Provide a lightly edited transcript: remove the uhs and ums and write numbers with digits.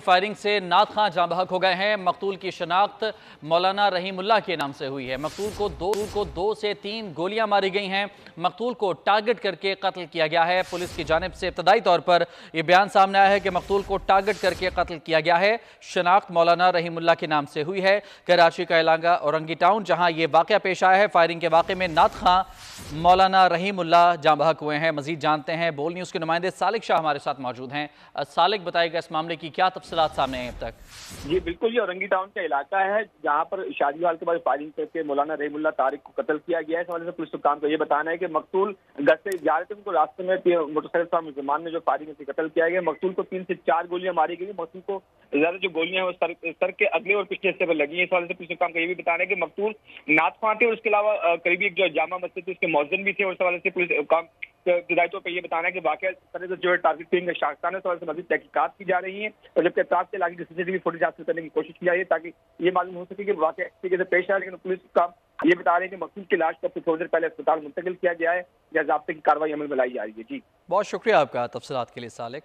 Firing से नाथ खां जाँ बहक हो गए हैं। मकतूल की शनाख्त मौलाना रहीमुल्लाह के नाम से हुई है। मकतूल को दो से तीन गोलियां मारी गई हैं। मकतूल को टारगेट करके कत्ल किया गया है। पुलिस की जानिब से इब्तदाई तौर पर यह बयान सामने आया है कि मकतूल को टारगेट करके कत्ल किया गया है। शनाख्त मौलाना रहीमुल्लाह के नाम से हुई है। कराची का इलाका औरंगी टाउन जहां यह वाक़या पेश आया है, फायरिंग के वाक़े में नाथ खां मौलाना रहीमुल्लाह जाँ बहक हुए हैं। मजीद जानते हैं, बोल न्यूज़ के नुमाइंदे सालिक शाह हमारे साथ मौजूद हैं। सालिक, बताएगा इस मामले की क्या तफसीलात सामने हैं अब तक? जी बिल्कुल, ये औरंगी टाउन का इलाका है जहां पर शादी हाल के बाद फायरिंग करके मौलाना रहीमुल्लाह तारिक को कत्ल किया गया है। इस हवाले से पुलिस हुक्काम का ये बताना है कि मकतूल घर से जा रहे थे, उनको रास्ते में मोटरसाइकिल पर मुसलमान ने जो फायरिंग से कत्ल किया गया। मकतूल को 3 से 4 गोलियां मारी गई। मकतूल को ज्यादा जो गोलियां हैं वो सर के अगले और पिछले हिस्से पर लगी है। इस हवाले से पुलिस हुक्काम का ये भी बताना है कि मकतूल नाथ खां थे और उसके अलावा करीबी एक जो जामा मस्जिद थी उसके मौजन भी थे। और इस हवाले से पुलिस हुक्काम हिदायतों पर यह बताना है कि वाकई तरह से जो है टारगेटिंग शाखा ने से मजीद तहकीकात की जा रही है और जबकि अतराफ के इलाके की सीसीटीवी फुटेज हासिल करने की कोशिश की जा रही है ताकि ये मालूम हो सके कि वाकई इस तरीके से पेश आया। लेकिन पुलिस का ये बता रहे हैं कि मकतूल की लाश को थोड़ी देर पहले अस्पताल मुंतकिल किया गया है या ज़ाब्ते की कार्रवाई अमल में लाई जा रही है। जी बहुत शुक्रिया आपका तफसीलात के लिए सालिक।